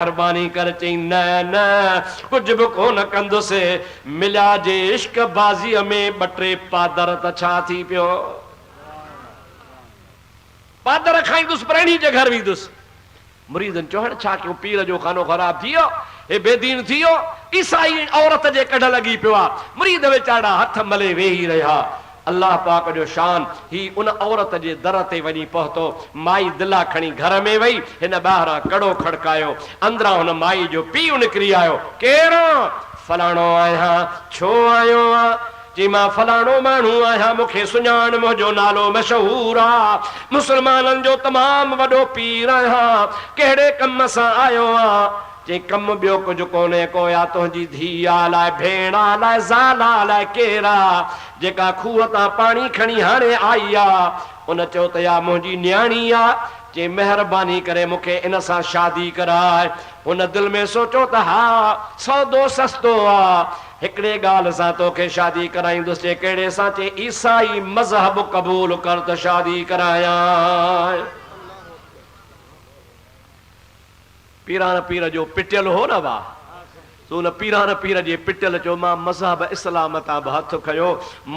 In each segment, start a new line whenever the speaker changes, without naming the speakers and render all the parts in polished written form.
मेहरबानी कर चई न न कुछ भी कोन कंदुसि मिलिया जे इश्क बाज़ीअ में ॿ टे पादर त छा थी पियो पादर खाईंदुसि प्रेणी जे घर वेंदुसि मुरीदनि चवण छा कयूं पीर जो खानो ख़राब थी वियो हे बेदीन थी वियो ईसाई औरत जे कढ लॻी पियो आहे मुरीद वेचारा हथ मले वेही रहिया अल्लाह पाक जो शान ही उन औरत जे दर ते वञी पहुतो माई दिला खणी घर में वई हिन ॿाहिरां कड़ो खड़कायो अंदरां हुन माई जो पीउ निकिरी आयो केरु फलाणो आहियां छो आयो आहे जी मां फलाणो माण्हू आहियां मूंखे सुञाण मुंहिंजो नालो मशहूर आहे मुस्लमाननि जो तमामु वॾो पीर आहियां कहिड़े कम सां आयो आहे जे कम ॿियो कुझु कोन्हे को या तुंहिंजी धीउ अलाए भेण अलाए ज़ाल अलाए केरु आहे जेका खूह तां पाणी खणी हाणे आई आहे उन चयो त या मुंहिंजी न्याणी आहे जे महिरबानी करे मूंखे इन सां शादी कराए हुन दिलि में सोचियो त हा सौदो सस्तो आहे हिकिड़े ॻाल्हि सां तोखे शादी कराईंदुसि जे कहिड़े सां चए ईसाई मज़हब क़बूल कर त शादी करायां पीरान पीर जो पिटियल हो न वाह तो उन पीरान पीर जे पिटियल चयो मां मज़हब इस्लाम तां बि हथ खयो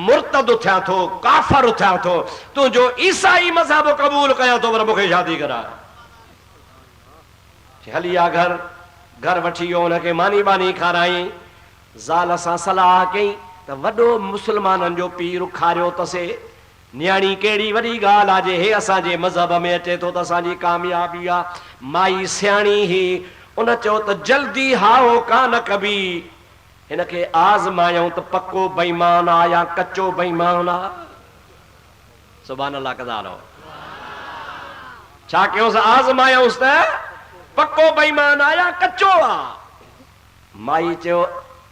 मुर्तद थियां थो काफ़िर थियां थो तुंहिंजो ईसाई मज़हब क़बूल कयां थो पर मूंखे शादी कराए हली आ घर वठी वियो हुनखे मानी बानी खाराई ज़ाल सां सलाह कई त वॾो मुस्लमाननि जो पीर खारियो तसे न्याणी कहिड़ी वॾी ॻाल्हि आहे जे हे असांजे मज़हब में अचे थो त असांजी कामयाबी आहे माई सियाणी ही उन चयो त जल्दी हाओ कान कबी हिनखे आज़मायूं त पक्को बेईमान आहे या कचो बेईमान आहे सुभान अल्लाह कदा रहो छा कयोसि आज़मायूंसि त पक्को बेईमान आहे या कचो आहे माई चयो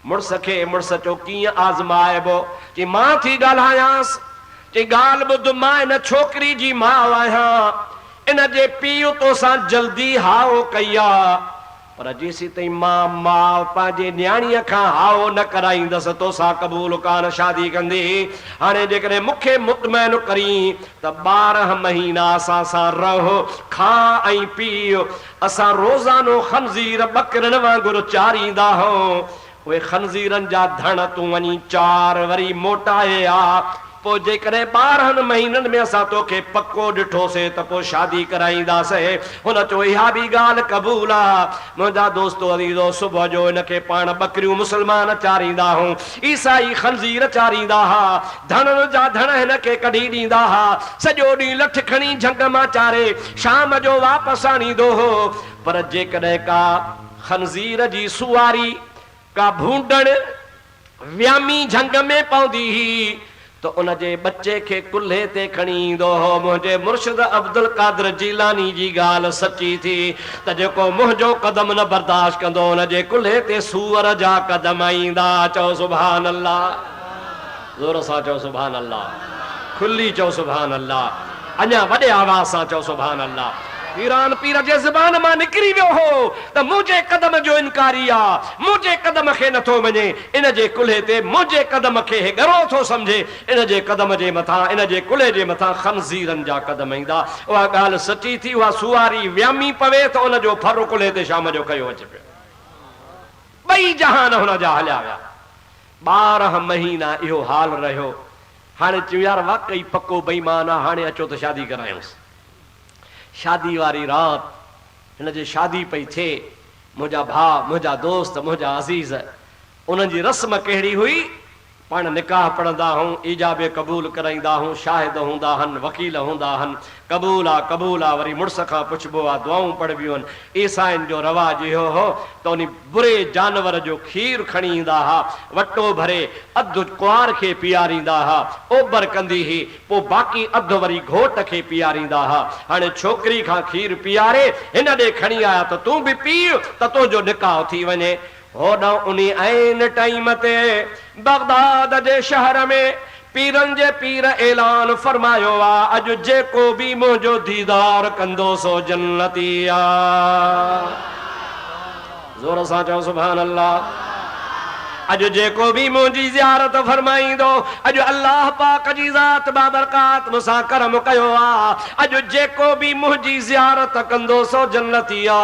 मुड़ुस खे मुड़ुस चयो कीअं आज़माइबो कि मां थी ॻाल्हायांसि जे ॻाल्हि ॿुध मां इन छोकिरी जी माउ आहियां इन जे पीउ तोसां जल्दी हाओ कई आहे पर जेसीं ताईं मां पंहिंजे न्याणीअ खां हाओ न कराईंदसि तोसां क़बूल कान शादी कंदी हाणे जेकॾहिं मूंखे मुतमैन करी त 12 महीना असां सां रहो खा ऐं पीउ असां रोज़ानो खंज़ीर ॿकरनि वांगुरु चारींदा आहियूं उहे खंज़ीरनि जा धण तूं वञी 4 वरी मोटाए आ पोइ जेकॾहिं 12 महीननि में असां तोखे पको ॾिठोसीं त पोइ शादी कराईंदासीं हुन चयो इहा बि ॻाल्हि क़बूल आहे मुंहिंजा दोस्तो अज़ीज़ो सुबुह जो हिनखे पाण ॿकरियूं मुस्लमान चारींदा हुआ ईसाई खंज़ीर चारींदा हुआ धणनि जा धण हिनखे कढी ॾींदा हुआ सॼो ॾींहुं लठ खणी झंग मां चारे शाम जो वापसि आणींदो हो पर जेकॾहिं का खंज़ीर जी सुवारी का भूंडण व्यामी झंग में पवंदी हुई तो उन जे बच्चे खे कुल्हे ते खणी ईंदो हो मुंहिंजे मुर्शिद अब्दुल कादिर जीलानी जी ॻाल्हि सची थी त जेको मुंहिंजो कदम न बर्दाश्त कंदो उन जे कुल्हे ते सूअर जा कदम ईंदा चओ सुभान अल्लाह ज़ोर सां चओ सुभान अल्लाह खुली चओ सुभान अल्लाह अञा वॾे आवाज़ सां चओ सुभान अल्लाह पीरान पीर जे ज़बान मां निकिरी वियो हो त मुंहिंजे कदम जो इनकारी आहे मुंहिंजे कदम खे नथो मञे इन जे कुल्हे ते मुंहिंजे कदम खे गरो थो सम्झे इन जे कदम जे मथां इन जे कुल्हे जे मथां खंज़ीरनि जा कदम ईंदा उहा ॻाल्हि सची थी उहा सुवारी व्यामी पवे त उन जो फर कुल्हे ते शाम जो कयो अचे पियो ॿई जहान हुन जा हलिया विया 12 महीना इहो हाल रहियो हाणे चयो यार वाकई पको बेईमान आहे हाणे अचो त शादी करायूंसि शादी वारी रात हिन जी शादी पई थिए मुंहिंजा भाउ मुंहिंजा दोस्त मुंहिंजा अज़ीज़ उन्हनि जी रस्म कहिड़ी हुई पाण निकाह पढ़ंदा हूं ईजाबे क़बूल कराईंदा हूं शाहिद हूंदा आहिनि वकील हूंदा आहिनि क़बूल आहे वरी मुड़ुस खां पुछिबो आहे दुआऊं पढ़बियूं आहिनि ईसाइनि जो रवाज इहो हो त उन बुरे जानवर जो खीर खणी ईंदा हुआ वटो भरे अधु कुंवार खे पीआरींदा हुआ ओभर कंदी हुई पोइ बाक़ी अधु वरी घोट खे पीआरींदा हुआ हाणे छोकिरी खां खीर पीआरे हिन ॾे खणी आया त तूं बि पीउ त तुंहिंजो निकाह थी वञे होॾां उन ऐन टाइम ते बगदाद जे शहर में पीरन जे पीर ऐलान फरमायो आहे अॼु जेको बि मुंहिंजो दीदार कंदो सो जन्नती आहे ज़ोर सां चओ सुभान अल्लाह अज जेको भी मुझी ज़ियारत फरमाईंदो अज अल्लाह पाक जी ज़ात बाबरकात मुसा करम कयो आ अज जेको भी मुझी ज़ियारत कंदो सो जन्नती आ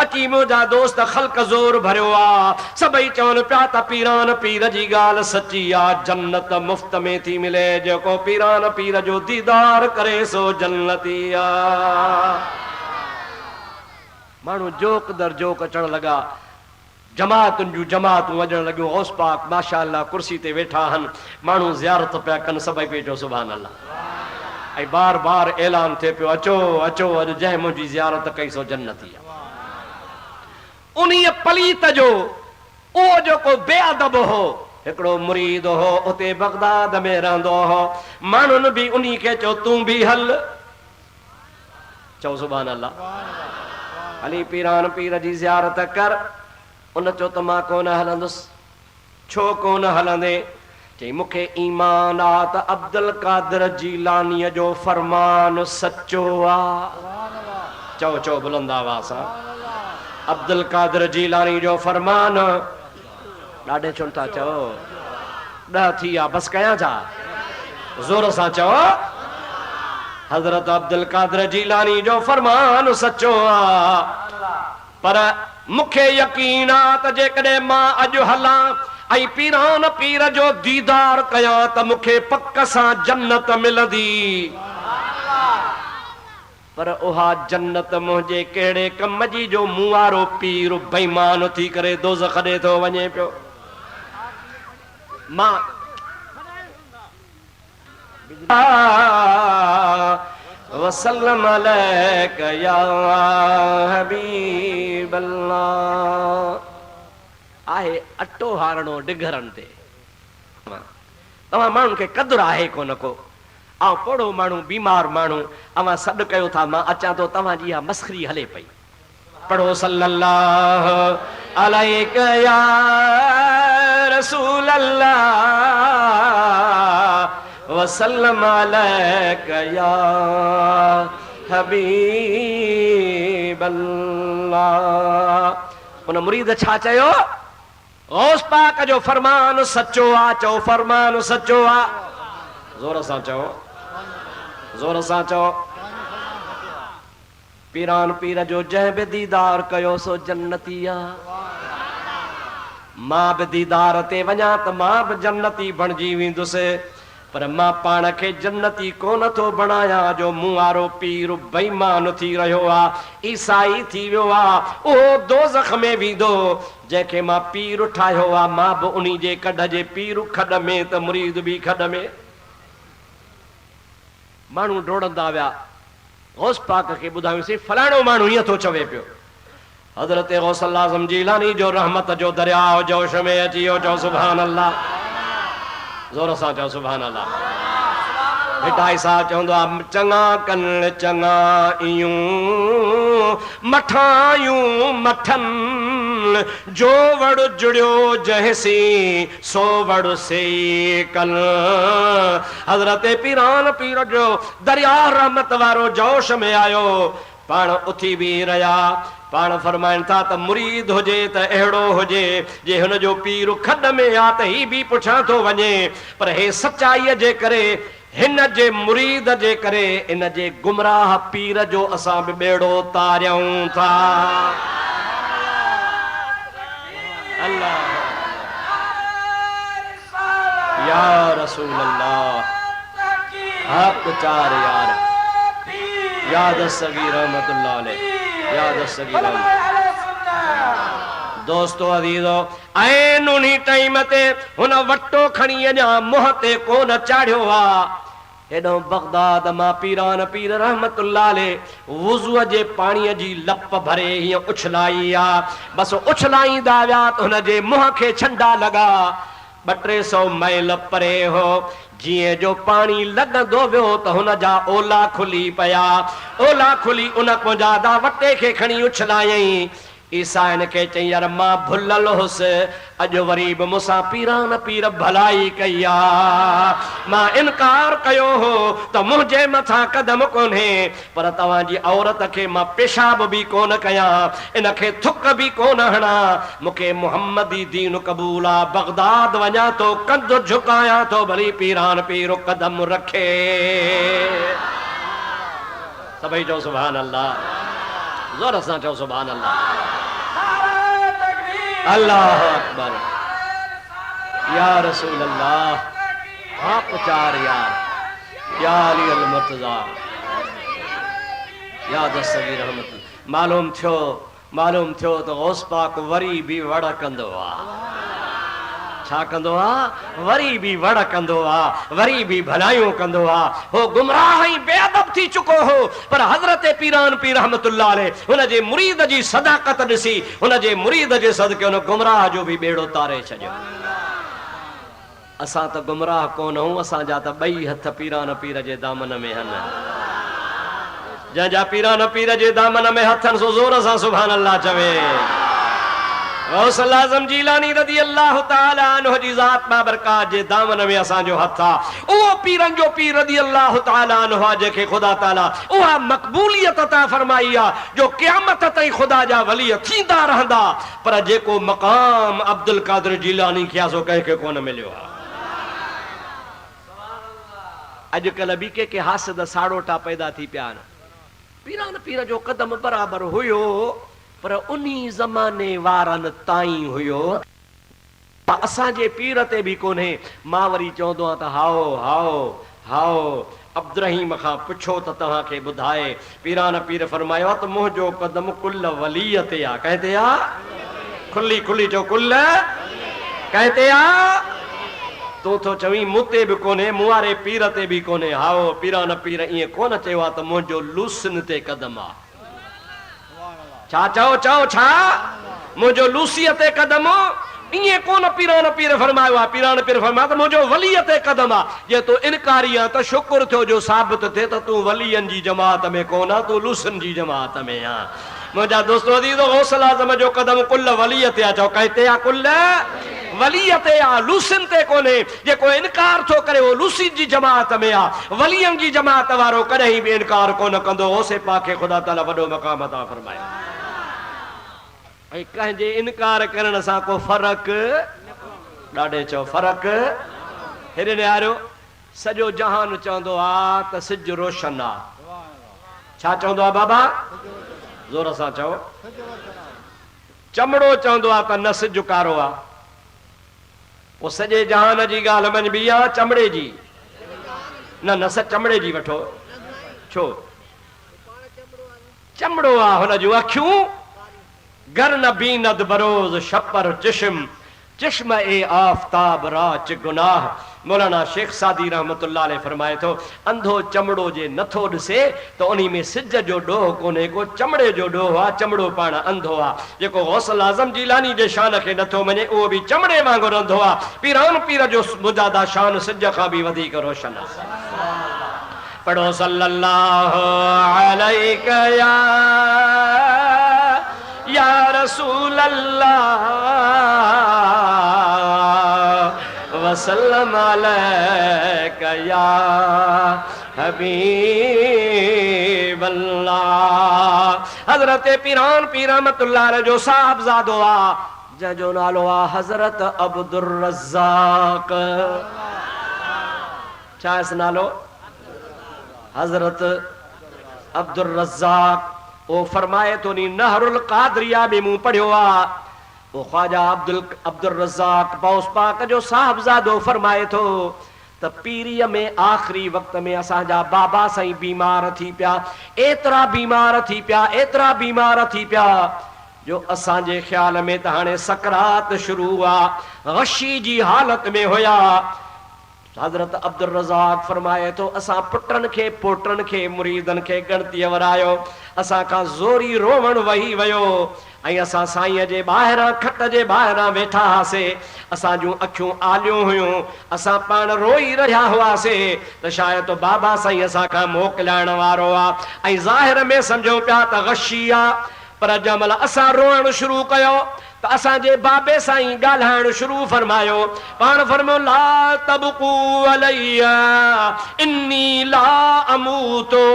अची मुझा दोस्त खल्क जोर भरियो आ सबई चवन पिया त पीरान पीर जी गाल सच्ची आ जन्नत मुफ्त में थी मिले जेको पीरान पीर जो दीदार करे सो जन्नती आ मानू जोक दर जोक अचण लगा जमातुन जू जमातूं वजण लॻियो गौस पाक माशाअल्लाह कुर्सी ते वेठा हन मानू ज़ियारत पिया कन सभई पे जो सुभान अल्लाह ऐं बार बार ऐलान थे पियो अचो अचो अॼु जंहिं मुंहिंजी ज़ियारत कई सो जन्नती आहे उन्हीअ पलीत जो उहो जेको बेअदब हो हिकिड़ो मुरीद हो उते बगदाद में रहंदो हो माण्हुनि बि उन्ही खे चयो तूं बि हल चओ सुभान अल्लाह हली पीरान पीर जी ज़ियारत कर उन चयो त मां कोन हलंदुसि छो कोन हलंदे चई मूंखे ईमान आ त अब्दुल कादिर जीलानीअ जो फरमान सचो आ चओ चओ बुलंद आवाज़ सां अब्दुल कादिर जीलानी जो फरमान ॾाढे छो था चओ ॾह थी आ बस कयां छा ज़ोर सां चओ हज़रत अब्दुल कादिर जीलानी जो फरमान सचो आ पर मूंखे यकीन आ त जेकॾहिं मां अॼु हलां ऐं पीरान पीर जो दीदार कयां त मूंखे पक सां जन्नत मिलंदी पर उहा जन्नत मुंहिंजे कहिड़े कम जी जो मूं वारो पीर बेईमान थी करे दोज़ख ॾे थो वञे पियो मां वसल्लम अलैक या हबीब अल्लाह आहे अटो हारणो डिघरनि ते तव्हां माण्हुनि खे क़दुरु आहे कोन को ऐं पोड़ो माण्हू बीमार माण्हू अवां सॾु कयो था मां अचां थो तव्हांजी इहा मस्खरी हले पई पढ़ो सल्लल्लाहु अलैहि या रसूल अल्लाह वसल्लम अलैक या हबीब अल्लाह उन मुरीद छा चयो गौस पाक जो फरमान सचो आ चओ फरमान सचो आ जोर सां चओ जोर सां चओ पीरान पीर जो जंहिं बि दीदार कयो सो जन्नती आहे मां बि दीदार ते वञा त मां बि जन्नती बणिजी वेंदुसि पर मां पाण खे जन्नती कोन थो बणायां जो मूं वारो पीर बेईमान थी रहियो आहे ईसाई थी वियो आहे उहो दोज़ख में वेंदो जंहिंखे मां पीर ठाहियो आहे मां बि उन्ही जे कढ जे पीर खॾ में त मुरीद बि खॾ में माण्हू डोड़ंदा विया गौस पाक खे ॿुधायोसीं फलाणो माण्हू ईअं थो चवे पियो हज़रत गौसल आज़म जीलानी जो रहमत जो दरियाओ जोश में अची वियो चओ सुभान अल्लाह ज़ोर सां चओ सुभान अल्लाह मिठाई साहब चवंदो आहे चङा कन चङा इयूं मठायूं मठन जो वड़ जुड़ियो जैसी सो वड़ से कल हज़रत पीरान पीर जो दरिया रहमत वारो जोश में आयो पाण उथी भी रहिया पाण फरमाइनि था त मुरीद हुजे त अहिड़ो हुजे जे हुन जो पीर खॾ में आ त ही बि पुछां थो वञे पर हे सचाईअ जे करे हिन जे मुरीद जे करे इन जे गुमराह पीर जो असां बि बेड़ो तारियूं था अल्लाह या रसूल अल्लाह हक चार यार याद सगीर रहमतुल्लाह अलैह याद सगीर दोस्तो अजीजो ऐं उन्ही टाइम ते हुन वटो खणी अञा मुंहं ते कोन चाढ़ियो आहे हेॾो बगदाद मां पीरान पीर रहमतुल्लाह अलैह वुज़ूअ जे पाणीअ जी लप भरे हीअं उछलाई आहे बसि उछलाईंदा विया त हुन जे मुंहं खे छंडा लॻा 200 माइल परे हो जिए जो पानी लगंदो वियो त हुन जा ओला खुली पया ओला खुली उन को जादा वटे खे खणी उछलायई ईसा इनके चई यार मां भुलल हुस अॼु वरी बि मूंसां पीरान पीर भलाई कई आहे। मां इनकार कयो हो त मुंहिंजे मथां कदम कोन्हे, पर तव्हांजी औरत खे मां पेशाब बि कोन कयां, इनखे थुक बि कोन हणा। मूंखे मुहम्मदी दीन क़बूल आहे। बगदाद वञा थो, कंध झुकायां थो, भली पीरान पीर कदम रखे। सभई चओ सुभान अल्लाह, ज़ोर सां चओ सुभान अल्लाह। अल्लाह अकबर, या रसूल अल्लाह, आप चार यार, या अली अल मुर्तज़ा, या दस्तगीर रहमत। मालूम थियो तो गौस पाक वरी भी वड़ कंदो आ। छा कंदो आ? वरी भी वड़ कंदो आ, वरी भी भलायूं कंदो आ। हो गुमराह ऐं बेअदब थी चुको हो, पर हज़रत पीरान पीर रहमतुल्लाह अलैह हुन जे मुरीद जी सदाकत ॾिसी हुन जे मुरीद जे सदके हुन गुमराह जो भी बेड़ो तारे छॾियो। असां त गुमराह कोन हूं, असांजा त ॿई हथ पीरान पीर जे दामन में आहिनि। जंहिंजा पीरान पीर जे दामन में हथनि सो ज़ोर सां सुभान अल्लाह चवे। गौसल आज़म जीलानी रज़ी अल्लाह ताला अन्हु जी ज़ात बाबरकात जे दामन में असांजो हथ आहे। उहो पीरन जो पीर रज़ी अल्लाह ताला अन्हु आहे जंहिंखे ख़ुदा ताला उहा मक़बूलियत अता फरमाई आहे जो क़यामत ताईं ख़ुदा जा वली थींदा रहंदा, पर जेको मक़ाम अब्दुल कादिर जीलानी खे आहे सो कंहिंखे कोन मिलियो आहे। अॼुकल्ह बि के हासिद साड़ोटा पैदा थी पिया आहिनि। पीरान पीर जो कदम बराबरि हुयो, पर उन्ही ज़माने वारनि ताईं हुयो, असांजे पीर ते बि कोन्हे। मां वरी चवंदो आहियां त हाओ हाओ हाओ अब्दुर्रहीम खां पुछो त तव्हांखे ॿुधाए। पीरान पीर फरमायो त मुंहिंजो कदम कुल वलीअ ते आहे। कंहिं ते आहे? खुली खुली चओ, कुल कंहिं ते आहे? तूं थो चवीं मूं ते बि कोन्हे, मूं वारे पीर ते बि कोन्हे। हाओ पीरान पीर ईअं कोन चयो आहे त मुंहिंजो लूसन ते कदम आहे। छा चओ चओ, छा मुंहिंजो लूसीअ ते कदम? ईअं कोन पीरान पीर फरमायो आहे। पीरान पीर फरमायो त मुंहिंजो वलीअ ते कदम आहे। जे तूं इनकारी आहे त शुक्र थियो जो साबित थिए त तूं वलीअनि जी जमात में कोन आहे, तूं लूसन जी जमात में आहे। मुंहिंजा दोस्तो अज़ीज़ो, गौसल आज़म जो कदम कुल वलीअ ते आहे। चओ कंहिं ते आहे? कुल वलीअ ते आहे, लूसिन ते कोन्हे। जेको इनकार थो करे उहो लूसी जी जमात में आहे। वलीअनि जी जमात वारो कॾहिं बि इनकार कोन कंदो। ओसे पाक खे ख़ुदा ताला वॾो मक़ाम अता फरमाए। ऐं कंहिंजे इनकार करण सां को फ़र्क़ु ॾाढे चओ फ़र्क़ु हेॾे निहारियो। सॼो जहान चवंदो आहे त सिज रोशन आहे। छा चवंदो आहे बाबा? ज़ोर सां चओ। चमड़ो चवंदो आहे त न सिज कारो आहे। पोइ सॼे जहान जी ॻाल्हि मञबी आहे चमड़े जी? न न, चमड़े जी वठो। छो? चमड़ो आहे, हुन जूं अखियूं गर न बीनद बरोज़ शपर चिश्म चिश्म ए आफ़ताब राच गुनाह। मौलाना शेख सादी रहमतुल्लाह अलैह फरमाए थो, अंधो चमड़ो जे नथो ॾिसे त उन्ही में सिज जो ॾोह कोन्हे, को चमड़े जो ॾोह आहे। चमड़ो पाण अंधो आहे। जेको गौसल आज़म जीलानी जे शान खे नथो मञे उहो बि चमड़े वांगुरु अंधो आहे। पीरान पीर जो मुजादा शान सिज खां बि वधीक रोशन आहे। पढ़ो सल्लल्लाहु अलैहि या रसूल अल्लाह वसल्लम अलैका या हबीब अल्लाह। हजरत पीरान पीर रहमतुल्लाह अलैह जो साहबजादो आ, जंहिंजो नालो आ हजरत अब्दुर रज़्ज़ाक। छा है नालो? हजरत अब्दुर रज़्ज़ाक। वो फरमाए तो नी नहरुल कादरिया में मूं पढ़ियो आ। वो ख्वाजा अब्दुल रज़्ज़ाक बौस पाक जो साहबजादो फरमाए थो त पीरीअ में आखिरी वक्त में असांजा बाबा साईं बीमार थी पिया, एतिरा बीमार थी पिया, एतिरा बीमार थी पिया जो असांजे ख्याल में त हाणे सकरात शुरू आ। गशी जी हालत में हुया। हजरत अब्दुल रज़्ज़ाक फरमाए तो असां पुटन खे पोटन खे मुरीदन खे गणती वरायो। असां खां ज़ोरी रोवण वही वयो ऐं असां साईं जे ॿाहिरां खट जे ॿाहिरां वेठा हुआसीं। असां जूं अखियूं आलियूं हुयूं, असां पाण रोई रहिया हुआसीं त शायदि बाबा साईं असां खां मोकिलाइण वारो आहे। ऐं ज़ाहिर में सम्झूं पिया त गशी आहे, पर जमल असां रोअण शुरू कयो त असांजे बाबे साईं ॻाल्हाइण शुरू फरमायो। पाण फरमायो ला तबकू अलैया इन्नी ला अमूतो,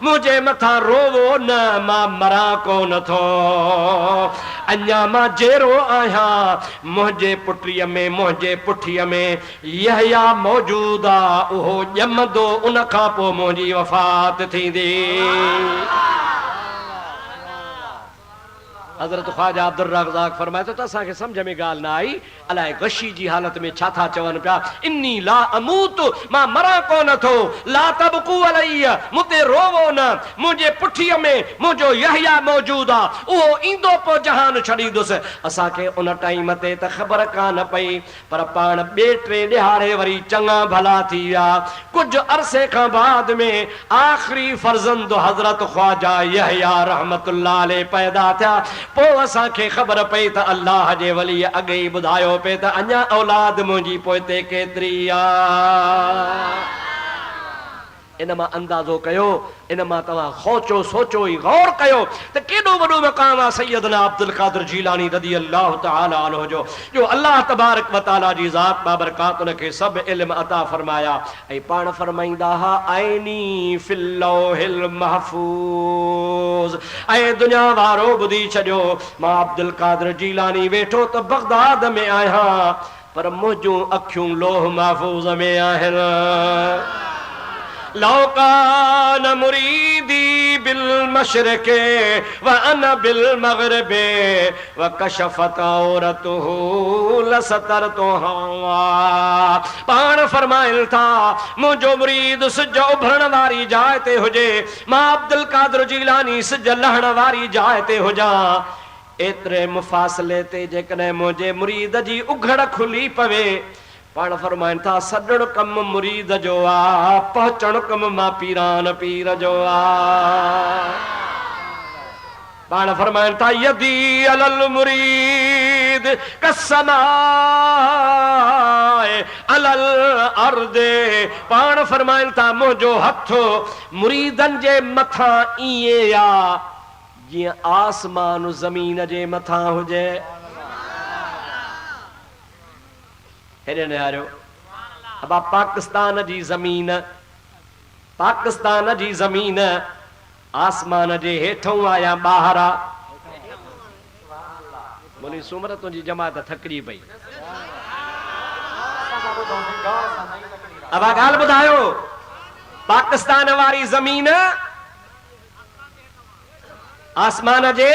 मुझे मथां रोवो न मां मरां कोन थो, अञा मां जेरो आहियां। मुंहिंजे पुट्रीअ में मुंहिंजे पुठीअ में यहया मौजूद आ, उहो ॼमंदो उन खां पोइ मुंहिंजी वफ़ात थींदी। हज़रत ख्वाजा अब्दुल रज़ाक फरमाए तो असांखे सम्झ में ॻाल्हि न आई, अलाए गशी जी हालत में छा था चवनि पिया। इन्नी ला अमूत, मां मरां कोन थो, ला तबकू अलैया, मुते रोवो न, मुंहिंजे पुठीअ में मुंहिंजो यहया मौजूद आ, उहो ईंदो पोइ जहान छॾींदुसि। असांखे उन टाइम ते त ख़बर कान पई, पर पाण ॿिए टे ॾिहाड़े वरी चङा भला थी विया। कुझु अरसे खां बाद में आख़िरी फर्ज़ंद हज़रत ख्वाजा यहया रहमतुल्लाह अलैह पैदा थिया। पोइ असांखे ख़बर पई त अल्लाह जे वली अॻे ई ॿुधायो पे त अञा औलाद मुंहिंजी पोइते केतिरी आहे। इन मां अंदाज़ो कयो, इन मां तव्हां सोचो सोचो ई गौर कयो त केॾो वॾो मक़ाम आहे सैयदना अब्दुल क़ादिर जीलानी रज़ी अल्लाह तआला अन्हु जो अल्लाह तबारक व तआला जी ज़ात बाबरकात उन खे सभु इल्म अता फरमाया। ऐं पाण फरमाईंदा हा आइनी फिल लौहिल महफूज़। ऐं दुनिया वारो ॿुधी छॾियो, मां अब्दुल क़ादिर जीलानी वेठो त बगदाद में आहियां, पर मुंहिंजूं अखियूं लोह महफूज़ में आहिनि। लौकान मुरीदी बिल मशरके व अना बिल मगरबे व कशफत औरतुहु लसतरतुहा। पाण फरमाइल था मुंहिंजो मुरीद सिज उभरण वारी जाइ ते हुजे, मां अब्दुल क़ादिर जीलानी सिज लहण वारी जाइ ते हुजां। एतिरे मुफ़ासिले ते जेकॾहिं मुंहिंजे मुरीद जी उघड़ खुली पवे, पाण फरमाइनि था सॾण कम मुरीद जो आ, पहुचण कम मां पीरान पीर जो आ। पाण फरमाइनि था यदी अलल मुरीद कसमाए अलल अर्दे। पाण फरमाइनि था मुंहिंजो हथ मुरीदनि जे मथां ईअं आ जीअं आसमान ज़मीन जे मथां हुजे। हेॾे निहारियो, अब पाकिस्तान जी ज़मीन, पाकिस्तान जी ज़मीन आसमान जे हेठों आया ॿाहिर आ। बोली सुमर तुंहिंजी जमात थकजी पई। अब ॻाल्हि ॿुधायो, पाकिस्तान वारी ज़मीन आसमान जे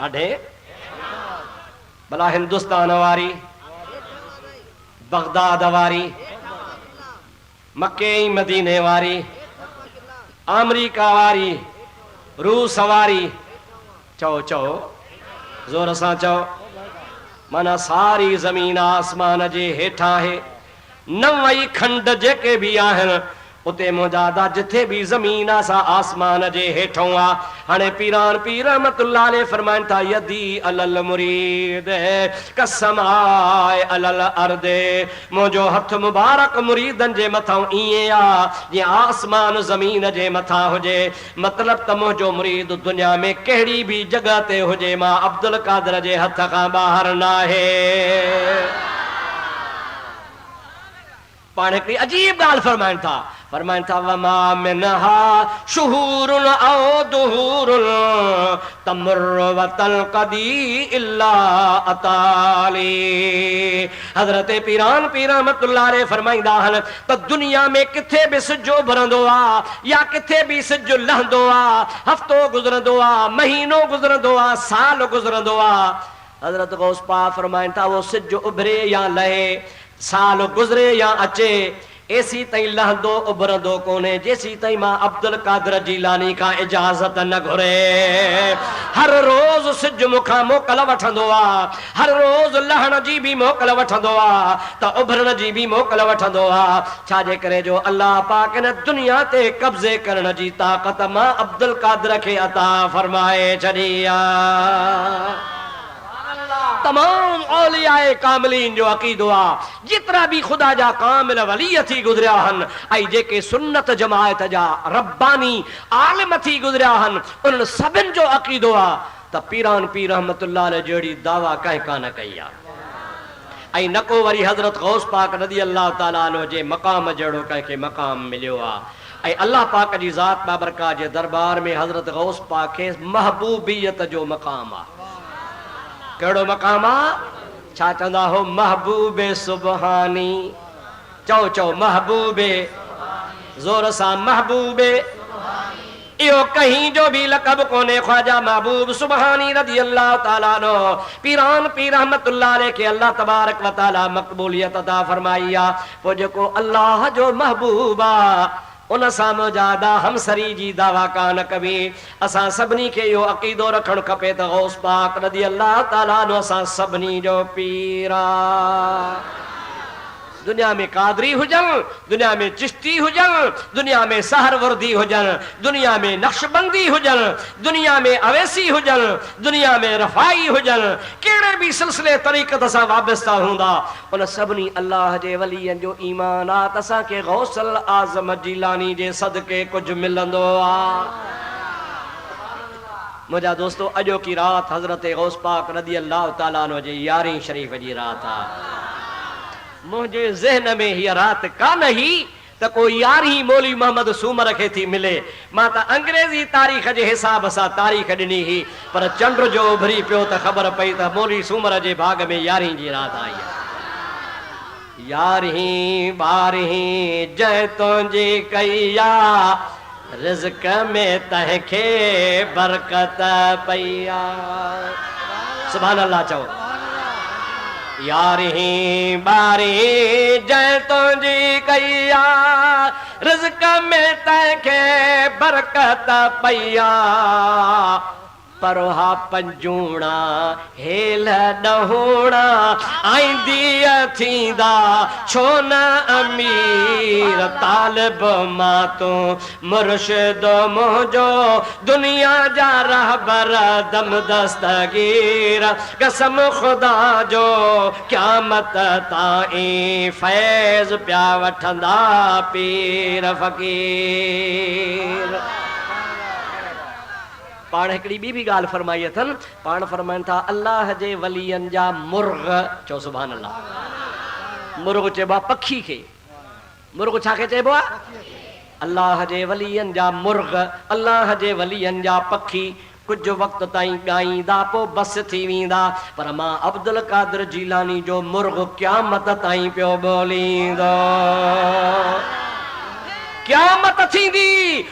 ॾाढे, भला हिंदुस्तान वारी, बगदाद वारी, मके मदीने वारी, अमेरिका वारी, रूस वारी, चओ चओ जोर सां चओ, माना सारी ज़मीन आसमान जे हेठां आहे। नवई खंड जेके भी आहिनि उते मुजादा जिथे भी ज़मीन सा आसमान जे हेठों आ। हाणे पीरान पीर रहमतुल्लाह अलैह फरमाइनि था यदी अलल मुरीद कसम आए अलल अर्दे, मुंहिंजो हथ मुबारक मुरीदनि जे मथां ईअं आ जीअं आसमान ज़मीन जे मथां हुजे। मतिलब त मुंहिंजो मुरीद दुनिया में कहिड़ी भी जगह ते हुजे, मां अब्दुल क़ादिर जे हथ खां ॿाहिरि न आहे। पाण हिकिड़ी अजीब ॻाल्हि फरमाइनि था, फरमाइनि था वमा मिनहा शुहूरुन औ दुहूरुन तमुर्रु व तलक़दी इल्ला अताली। हज़रत पीरान पीर रहमतुल्लाह अलैह फरमाईंदा आहिनि त दुनिया में किथे भी सिजो भरंदो आ या किथे भी सिज लहंदो आ, हफ़्तो गुज़रंदो आ, महीनो गुज़रंदो आ, साल गुज़रंदो आ। हज़रत गौस पाक फरमाइनि था वो सिज उभरे या लहे, साल गुज़रे या अचे, एसी ताईं लहंदो उभरंदो कोन्हे जेसी ताईं मां अब्दुल क़ादिर जीलानी खां इजाज़त न घुरे। हर रोज़ सिज मूंखां मोकल वठंदो आ, हर रोज़ लहण जी भी मोकल वठंदो आ, त उभरण जी भी मोकल वठंदो आ। छाजे करे जो अल्लाह पाक न दुनिया ते कब्ज़े करण जी ताक़त मां अब्दुल क़ादिर खे अता फरमाए छॾी आ। तमाम औलियाए कामिलीन जो अकीदो आ जितना भी खुदा जा कामिल वली थी गुजरिया हन आई जेके सुन्नत जमायत जा रब्बानी आलिम थी गुजरिया हन उन सभिन जो अकीदो आ त पीरान पीर रहमतुल्लाह अलैह जड़ी दावा कह कान कई आ आई नको वरी हजरत गौस पाक रज़ी अल्लाह ताला अन्हु जे मकाम जड़ो कंहिंखे मकाम मिलियो आ ऐं अल्लाह पाक जी ज़ात बाबरका जे दरबार में हजरत गौस पाक खे महबूबियत जो मकाम आ कहिड़ो मकाम आ छा चवंदा हो महबूबे सुबहानी चओ चओ महबूबे ज़ोर सां महबूबे इहो कहीं जो भी लक़ब कोने ख्वाजा महबूब सुबहानी रज़ी अल्लाह ताला नो पीरान पीर रहमतुल्लाह अलैह के अल्लाह तबारक व तआला मक़बूलियत अता फरमाई आ पोइ जेको अल्लाह जो महबूब आ उन सां मुजादा हमसरी जी दावा कान कबी असां सभिनी खे इहो अक़ीदो रखणु खपे त गौस पाक रज़ी अल्लाह ताला नो असां सभिनी जो पीर आ दुनिया में कादरी हुजन दुनिया में चिश्ती हुजन दुनिया में सहरवर्दी हुजन दुनिया में नक्शबंदी हुजन दुनिया में अवैसी हुजन दुनिया में रफाई हुजन कहिड़े भी सिलसिले तरीक़त सां वाबस्ता हूंदा उन सभिनी अल्लाह जे वलीअनि जो ईमान आ त असांखे गौसल आज़म जीलानी जे सदके कुझु मिलंदो आ मुंहिंजा दोस्तो अॼो की रात हज़रत गौस पाक रज़ी अल्लाह ताला अन्हु जे यारहीं शरीफ़ जी रात आ मुझे ज़हन में हीअ रात कान ही त कोई यारहीं मौलवी मोहम्मद सूमर खे थी मिले मां त अंग्रेज़ी तारीख़ जे हिसाब सां तारीख़ ॾिनी ही पर चंड जो उभरी पियो त ख़बर पई त मौलवी सूमर जे भाग में यारहीं जी रात आई आहे यारहीं ॿारहीं जंहिं तुंहिंजी कई आ रिज़्क़ में तंहिंखे बरकत पई आ सुभान अल्लाह चओ यारहीं ॿारहीं जंहिं तुंहिंजी कई आ रिज़्क़ में तंहिंखे बरकत पई आ परोहा पंजूणा हेल ॾहूणा आईंदीअ थींदा छो न अमीर तालिब मां तूं मुर्शिद मुंहिंजो दुनिया जा रहबर दम दस्तगीर कसम खुदा जो क़यामत ताईं फैज़ पिया वठंदा पीर फ़क़ीर पाण हिकिड़ी ॿी बि ॻाल्हि फरमाई अथनि पाण फरमाइनि था अल्लाह जे वलियनि जा मुर्ग चओ सुभान अल्लाह मुर्ग चइबो आहे पखी खे मुर्ग छा खे चइबो आहे अल्लाह जे वलियनि जा मुर्ग अल्लाह जे वलियनि जा पखी कुझु वक़्त ताईं ॻाईंदा पोइ बस थी वेंदा पर मां अब्दुल कादिर जीलानी जो मुर्ग क़यामत ताईं पियो ॿोलींदो क़यामत थींदी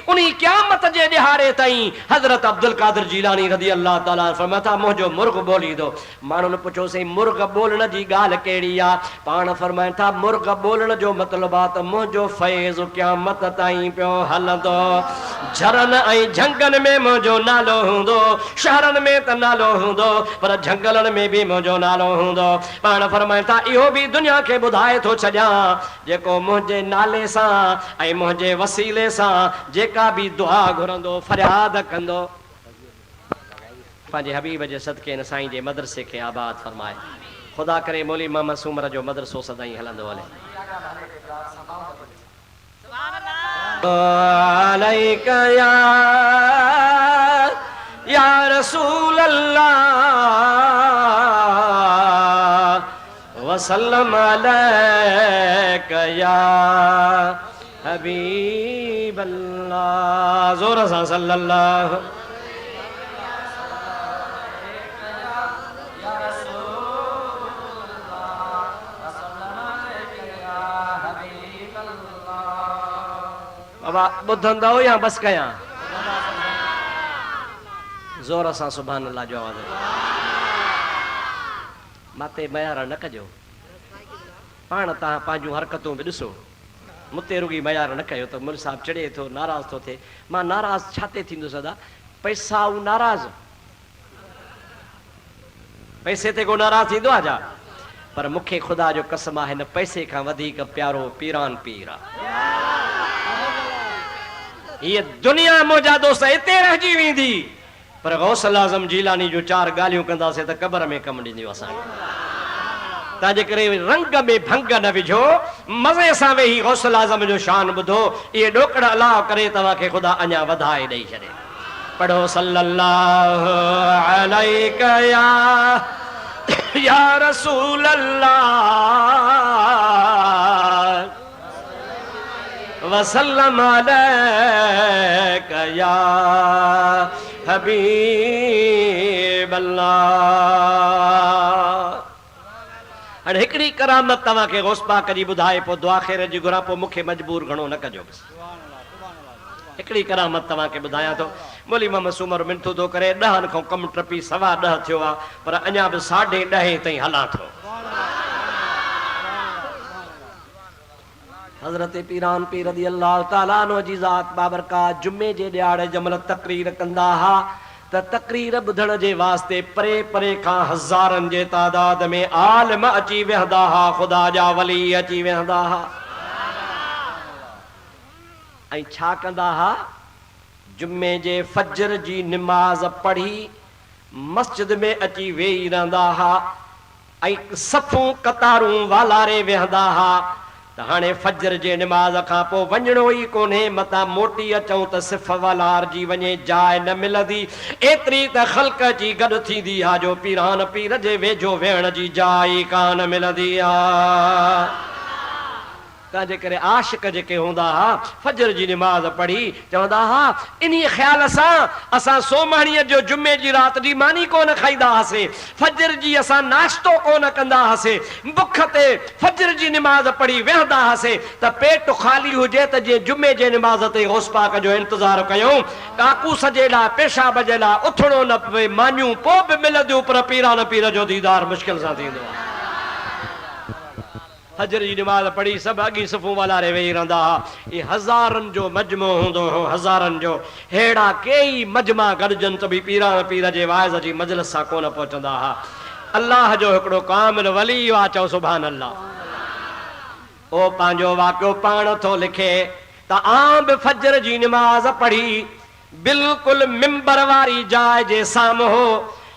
उन्ही क़यामत जे ॾिहाड़े ताईं हज़रत अब्दुल कादिर जीलानी रज़ी अल्लाह ताला फरमाया था मुंहिंजो मुर्ग बोलींदो माण्हुनि पुछियोसीं मुर्ग बोलण जी ॻाल्हि कहिड़ी आहे पाण फरमाइनि था मुर्ग बोलण जो मतिलबु आहे त मुंहिंजो फैज़ क़यामत ताईं पियो हलंदो झरनि ऐं झंगनि में मुंहिंजो नालो हूंदो शहरनि में त नालो हूंदो पर झंगलनि में बि मुंहिंजो नालो हूंदो पाण फरमाइनि था इहो बि दुनिया खे ॿुधाए थो छॾियां जेको मुंहिंजे नाले सां ऐं मुंहिंजे वसीले सां जेका भी दुआ घुरंदो फरियाद कंदो पंहिंजे हबीब जे सदके न साईं जे मदरसे खे आबाद फरमाए खुदा करे मौलवी मोहम्मद सूमर जो मदरसो सदाईं हलंदो हले अलैका या रसूल अल्लाह वसल्लम अलैका या हबीब अल्लाह जोर सां सल्लल्लाहु बाबा ॿुधंदो या बस कयां जोर सां सुभान अल्लाह जो आवाज़ माते मयार न कजो पाण तव्हां पंहिंजूं हरकतूं बि ॾिसो मुते रुगी मयार न कयो त मुल साहब चढ़े थो नाराज़ थो थिए मां नाराज़ छाते थींदो सदा पैसा ऐं नाराज़ पैसे ते को नाराज़ थींदो आहे छा पर मूंखे ख़ुदा जो कसम आहे हिन पैसे खां वधीक प्यारो पीरान पीर आहे ये दुनिया मुंहिंजा दोस्त हिते रहिजी वेंदी पर गौसल आज़म जीलानी जो चार ॻाल्हियूं कंदासीं त क़बर में कमु ॾींदियूं असांखे ताजे करे रंग में भंग न विझो, मज़े सां वेही गौसल आज़म जो शान ॿुधो। इहे ॾोकड़ अलाह करे तव्हां खे ख़ुदा अञा वधाए ॾेई छॾे। पढ़ो सल्लल्लाहु अलैका या रसूल अल्लाह वसल्लम अलैका या हबीब अल्लाह। हाणे हिकिड़ी करामत तव्हां खे गौस पाक जी ॿुधाए पोइ दुआ ख़ैर जी घुरां, पोइ मूंखे मजबूर घणो न कजो। बसि हिकिड़ी करामत तव्हां खे ॿुधायां थो। मौली मोहम्मद सूमर मिनथू थो करे, 10 खां कमु टपी 10:15 थियो आहे, पर अञा बि 10:30 ताईं हलां थो। हज़रत पीरान पीर रज़ी अल्लाह ताला अन्हु जी ज़ात बाबरकात जुमे जे ॾियारे जमल तक़रीर कंदा हा त तक़रीर ॿुधण जे वास्ते परे परे खां हज़ारनि जे तादाद में आलिम अची वेहंदा हा, ख़ुदा जा वली अची वेहंदा हा। ऐं छा कंदा हा? जुमे जे फजर जी निमाज़ पढ़ी मस्जिद में अची वेही रहंदा हा ऐं सफ़ूं कतारूं वालारे वेहंदा हा। त हाणे फजर जे निमाज़ खां पोइ वञणो ई कोन्हे, मतां मोटी अचूं त सिफ़ वालार जी वञे जाइ न मिलंदी। एतिरी त ख़ल्क़ जी गॾु थींदी आहे जो पीरान पीर जे वेझो वेहण जी जाइ कान मिलंदी आहे। तंहिंजे करे आशिक जेके हूंदा हा फजर जी निमाज़ पढ़ी चवंदा हा इन ख़्याल सां असां सोमहणीअ जो जुमे जी राति जी मानी कोन खाईंदा हुआसीं, फजर जी असां नाश्तो कोन कंदा हुआसीं, बुख ते फजर जी निमाज़ पढ़ी वेहंदा हुआसीं त पेट ख़ाली हुजे त जीअं जुमे जे निमाज़ ते गौस पाक जो इंतज़ारु कयूं। काकूस जे लाइ पेशाब जे लाइ उथणो न पए, मानियूं पोइ बि मिलंदियूं, पर पीरान पीर जो दीदार मुश्किल सां थींदो आहे। फजर जी निमाज़ पढ़ी सभु अॻी सफ़ूं वालारे वेही रहंदा हा। इहे हज़ारनि जो मजमो हूंदो हो, हज़ारनि जो। अहिड़ा कई मजमा गॾिजनि त बि पीरान पीर जे वाइज़ जी मजलिस सां कोन पहुचंदा हा। अल्लाह जो हिकिड़ो कामिल वली आहे, चओ सुभान अल्लाह। ओ पंहिंजो वाक़ियो पाण थो लिखे त आम बि फजर जी निमाज़ पढ़ी बिल्कुलु मिंबर वारी जाइ जे साम्हूं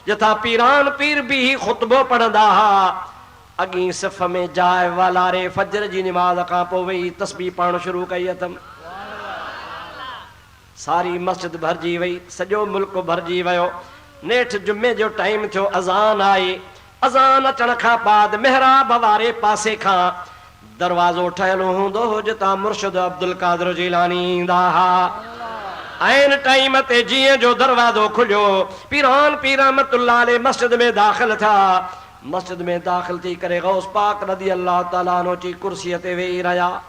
जिथां पीरान पीर बि ख़ुतबो पढ़ंदा हा, अॻी सिफ़ में जाइ वालारे फजर जी निमाज़ खां पोइ वेही तस्बीह पढ़णु शुरू कई अथमि। सारी मस्जिद भरिजी वई, सॼो मुल्क भरिजी वियो। नेठि जुमे जो टाइम थियो, अज़ान आई। अज़ान अचण खां बाद महराब वारे पासे खां दरवाज़ो ठहियलु हूंदो हो जितां मुर्शिद अब्दुल कादिर जीलानी ईंदा हा। ऐन टाइम ते जीअं जो दरवाज़ो खुलियो, पीरान पीर रहमतुल्लाह अलैह मस्जिद में दाख़िल थिया। मस्जिद में दाख़िल थी करे गौस पाक रज़ी अल्लाह ताला अन्हु जी कुर्सीअ ते वेही रहिया।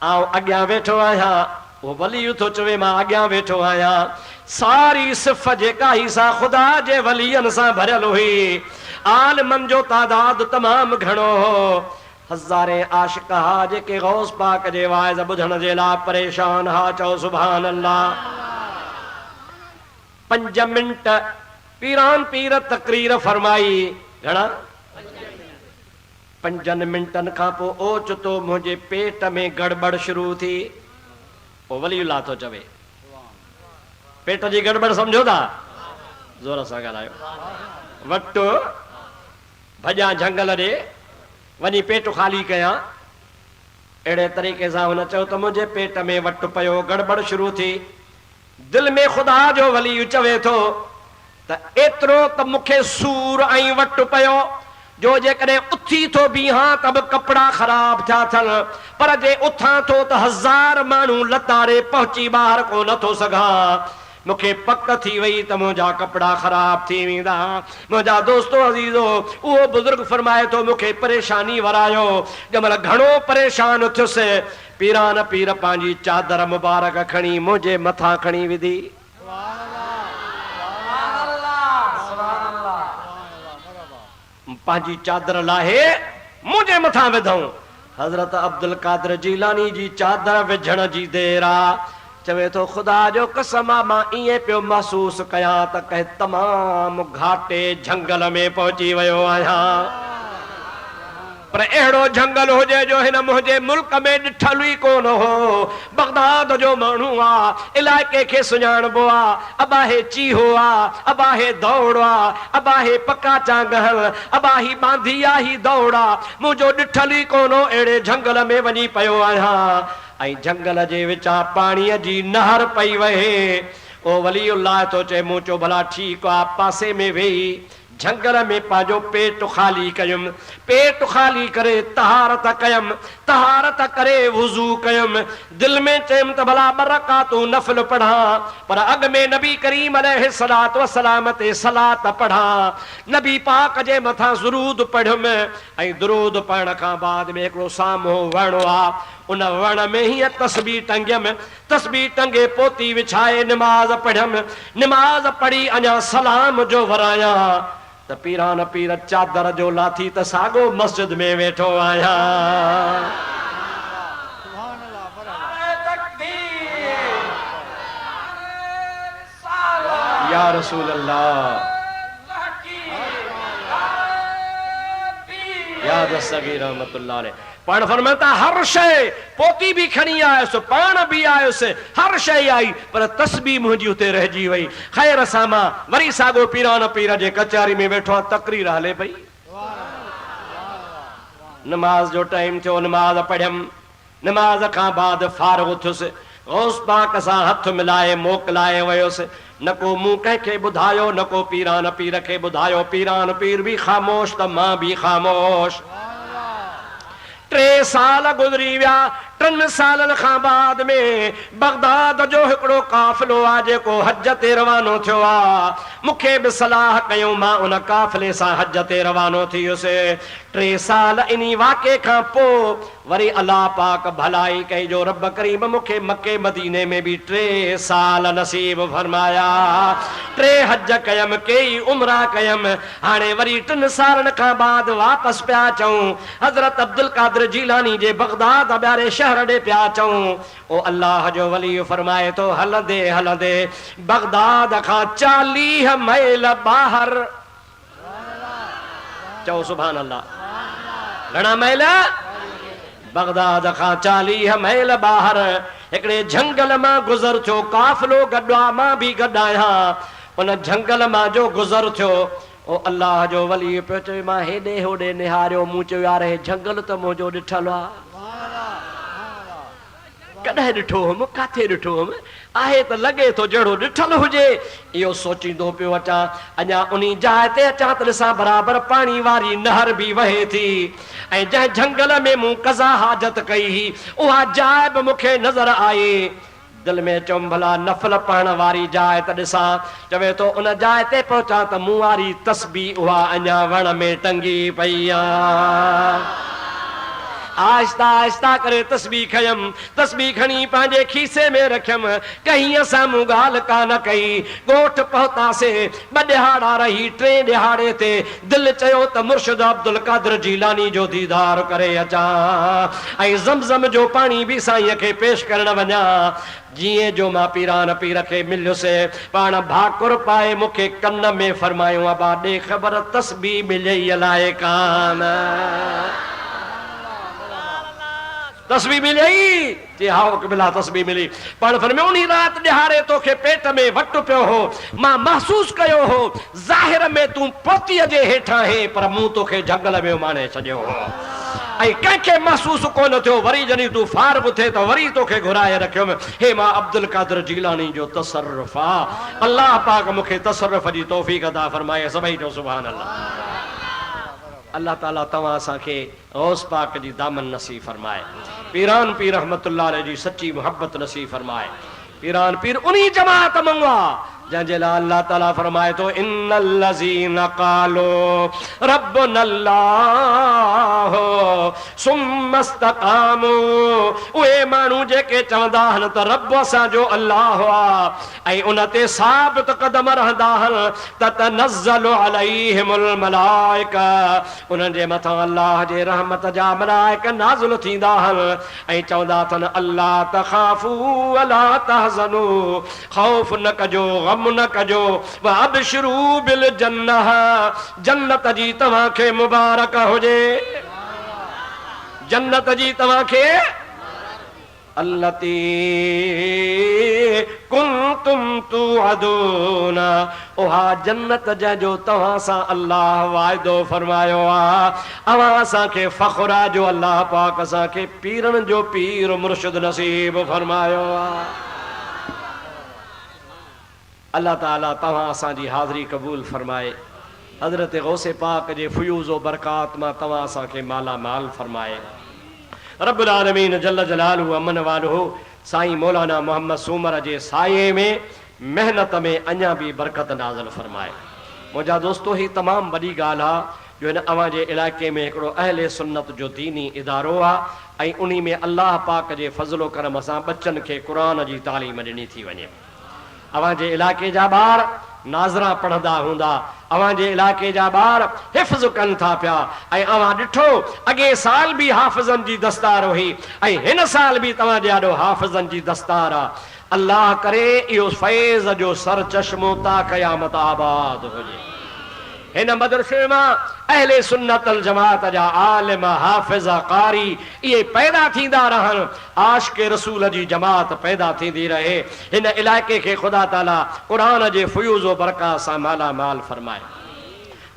आउं अॻियां वेठो आहियां, वो वली थो चवे मां अॻियां वेठो आहियां। सारी सिफ़ जेका ई सा ख़ुदा जे वलियनि सां भरियल हुई। आलिमनि जो तादाद तमामु घणो हो। हज़ारे आशिक हा जेके गौस पाक जे वाइज़ ॿुधण जे लाइ परेशान हा, चओ सुभान अल्लाह। 5 मिंट पीरान पीर तकरीर फरमाई। घणा? 5 मिंटनि खां पोइ ओचितो मुंहिंजे पेट में गड़बड़ शुरू थी। पोइ वलीउल्लाह थो चवे, पेट जी गड़बड़ सम्झो था? ज़ोर सां ॻाल्हायो। वटि भॼां झंगल ॾे वञी पेट ख़ाली कयां। अहिड़े तरीक़े सां हुन चयो त मुंहिंजे पेट में वटि पियो, गड़बड़ शुरू थी। दिलि में ख़ुदा जो वली चवे थो त एतिरो त मूंखे सूर ऐं वटि पियो जो जेकॾहिं उथी थो बीहां त बि कपिड़ा ख़राब थिया थियनि, पर जे उथां थो त 1000 माण्हू लतारे पहुची ॿाहिरि कोन नथो सघां। मूंखे पक थी वई त मुंहिंजा कपिड़ा ख़राब थी वेंदा। मुंहिंजा दोस्तो अज़ीज़ो, उहो बुज़ुर्ग फरमाए थो मूंखे परेशानी वरायो। जंहिंमहिल घणो परेशान थियुसि, पीरान पीर पंहिंजी चादर मुबारक खणी मुंहिंजे मथां खणी विधी। पंहिंजी चादर लाहे मुंहिंजे मथां विधऊं। हज़रत अब्दुल कादिर जीलानी जी चादर विझण जी देर आहे। चवे थो ख़ुदा जो कसम आहे मां ईअं पियो महसूस कयां त कंहिं तमामु घाटे झंगल में पहुची वियो आहियां। पर अहिड़ो झंगल हुजे जो हिन मुंहिंजे मुल्क में ॾिठल ई कोन हो। बगदाद जो माण्हू आहे, इलाइक़े खे सुञाणबो आहे। अबाहे चीहो आहे, अबाहे दौड़ आहे, अबाहे पकाचा गहल, अबाही बांधी आहे दौड़ आहे। मुंहिंजो ॾिठल ई कोन हो, अहिड़े झंगल में वञी पियो आहियां। ऐं झंगल जे विचां पाणीअ जी नहर पई वहे। ओ वलीउल्लाह तो चए, मूं चयो भला ठीकु आहे, पासे में वेही झंगल में पंहिंजो पेट ख़ाली कयुमि। पेट ख़ाली करे तहारत कयमि, तहारत करे वुज़ू कयमि। दिल में चयमि त भला 2 रकातूं नफ़िल पढ़ां, पर अॻ में नबी करीम अलैहिस्सलातु वस्सलाम ते सलात पढ़ां। नबी पाक जे मथां ज़ुरूद पढ़ियुमि। ऐं दुरूद पढ़ण खां बाद में हिकिड़ो साम्हूं वण आहे, उन वण में हीअं तस्बीह टंगियमि। तस्बीह टंगे पोती विछाए निमाज़ पढ़ियमि। निमाज़ पढ़ी अञा सलाम जो वरायां त पीरान पीर चादर जो लाथी त साॻो मस्जिद में वेठो आहियां। या रसूल अल्लाह या दस्तगीर रहमतुल्लाह अलैह। पाण फरमाता हर शइ पोती भी खणी आयुसि, पाण भी आयुसि, हर शइ आई, पर तस्बीह मुंहिंजी उते रहिजी वई। ख़ैर सां मां वरी साॻो पीरान पीर जे कचहरी में वेठो आहे, तकरीर हले पई। नमाज जो टाइम थियो, नमाज पढ़ियमि। नमाज खां बाद फारिग़ थियुसि। गौस पाक सां हथ मिलाए मोकिलाए वयुसि। न को मूं कंहिंखे ॿुधायो, न को पीरान पीर खे ॿुधायो। पीरान पीर भी ख़ामोश त मां भी ख़ामोश। 3 साल गुज़री विया। 3 सालनि खां बाद में बगदाद जो हिकिड़ो काफ़िलो आहे जेको हज ते रवानो थियो आहे। मूंखे बि सलाह कयूं, मां उन काफ़िले सां हज ते रवानो थी वियुसि। 3 साल इन वाक़े खां पोइ वरी अल्लाह पाक भलाई कई जो रब करीम मूंखे मके मदीने में भी 3 साल नसीब फरमाया। 3 हज कयमि, कई उमरा कयमि। हाणे वरी 3 सालनि खां बाद वापसि पिया अचूं। हज़रत अब्दुल कादिर जीलानी जे बगदाद ॿियारे शहर ॾे पिया अचूं। ओ अल्लाह जो वली फरमाए तो हलंदे हलंदे बगदाद खां 40 मैल ॿाहिरि, चओ सुभान अल्लाह, घणा मैल? बगदाद खां 40 मैल ॿाहिरि हिकिड़े झंगल मां गुज़र थियो। काफ़िलो गॾु आहे, मां भी गॾु आहियां। उन झंगल मां जो गुज़र थियो, ओ अल्लाह जो वली पियो चवे, मां हेॾे होॾे निहारियो। मूं चयो यार हे झंगल त मुंहिंजो ॾिठल आहे, कॾहिं ॾिठो हुउमि, काथे ॾिठो हुउमि? आहे त लॻे थो जहिड़ो ॾिठल हुजे। इहो सोचींदो पियो अचां। अञा उन जाइ ते अचां त ॾिसां बराबरि पाणी वारी नहर भी वहे थी। ऐं जंहिं झंगल में मूं कज़ा हाजत कई हुई, उहा जाइ बि मूंखे नज़र आई। दिल में चयुमि भला नफ़ल पढ़ण वारी जाइ त ॾिसां। चवे थो उन जाइ ते पहुचां त मूं वारी तस्बीह उहा अञा वण में टंगी पई आहे। आहिस्ता आहिस्ता करे तस्बीह खयमि। तस्बीह खणी पंहिंजे खीसे में रखियमि। कहीं असां मूं ॻाल्हि कान कई। ॻोठ पहुतासीं। 2 ॾिहाड़ा रही। 3 ॾिहाड़े ते दिलि चयो त मुर्शिद अब्दुल कादिर जीलानी जो दीदार करे अचां ऐं ज़मज़म जो पाणी भी साईं खे पेश करण वञा। जीअं जो मां पीरान पीर खे मिलियुसि, पाण भाकुर पाए मूंखे कन में फरमायो, अबा ॾे ख़बर तस्बीह मिलई अलाए कान। तस्बीह मिली? जे हाओ कि मिला तस्बीह मिली। पाण फरमायो उन रात ॾिहाड़े तोखे पेट में वट पियो हो, मां महसूस कयो हो ज़ाहिर में तूं पोतीअ जे हेठां हे, पर मूं तोखे झंगल में माणे छॾियो हो। ऐं कंहिंखे महसूस कोन थियो। वरी जॾहिं तूं फारिग़ थिए त वरी तोखे घुराए रखियुमि। हे मां अब्दुल कादिर जीलानी जो तसर्रुफ़ आहे। अल्लाह पाक मूंखे तसर्रुफ़ जी तौफ़ीक़ अता फरमाए। सभई जो सुभान अल्लाह। अल्लाह ताला तव्हां असांखे गौस पाक जी दामन नसीब फरमाए। पीरान पीर रहमतुल्लाह अलैह जी सच्ची मोहब्बत नसीब फरमाए। पीरान पीर उन्हीं जमात मंगवा जंहिंजे लाइ अल्लाह ताला फरमाए तो इन्नल लज़ीना क़ालू रब्बुनल्लाह सुम्मा इस्तक़ामू। उहे माण्हू जेके चवंदा आहिनि त रब असांजो अल्लाह आहे ऐं उन ते साबित क़दम रहंदा आहिनि त तनज़्ज़लु अलैहिमुल मलाइका, उन्हनि जे मथां अल्लाह जे रहमत जा मलाइका नाज़िल थींदा आहिनि ऐं चवंदा अथनि अल्लाह तख़ाफ़ू वला तहज़नू, ख़ौफ़ न कजो, गम न कजो, व अबशिरू बिल जन्नह, जन्नत जी तव्हांखे मुबारक हुजे। जन्नत जी तव्हांखे अल्लती कुंतुम तुअदून, ओहा जन्नत जंहिंजो तव्हां सां अल्लाह वाइदो फरमायो आहे। अवां असांखे फ़ख्र आहे जो अल्लाह पाक असांखे पीरनि जो पीर मुर्शिद नसीब फरमायो आहे। अल्लाह ताला तव्हां असांजी हाज़री क़बूल फरमाए। हज़रत गौसे पाक जे फ़यूज़ो बरकात मां तव्हां असांखे माला माल फरमाए। रब्बुल आलमीन जल्ल जलालहू अमन वालहू साईं मौलाना मोहम्मद सूमर जे साये में मेहनत में अञा भी बरकत नाज़िल फरमाए। मुंहिंजा दोस्तो ही तमामु वॾी ॻाल्हि आहे जो हिन अवां जे इलाइक़े में हिकिड़ो अहले सुन्नत जो दीनी इदारो आहे ऐं उन्ही में अल्लाह पाक जे फज़लो करम सां बच्चनि खे क़ुरान जी तालीम ॾिनी थी वञे। अवां जे इलाइक़े जा ॿार नाज़रा पढ़ंदा हूंदा, अवां जे इलाइक़े जा ॿार हिफ़्ज़ कनि था पिया ऐं अवां ॾिठो अॻे साल भी हाफ़िज़नि जी दस्तार हुई ऐं हिन साल भी तव्हां ॾियारो हाफ़िज़नि जी दस्तार आहे। अल्लाह करे इहो फैज़ जो सर चश्मो ता क़यामत आबाद हुजे। हिन मदरसे मां अहले सुन्नत अल जमात जा आलिम हाफ़िज़ कारी इहे पैदा थींदा रहनि, आशिक़ रसूल जी जमात पैदा थींदी रहे। हिन इलाइक़े खे ख़ुदा ताला क़ुरान जे फ़यूज़ो बरक़ात सां माला माल फरमाए।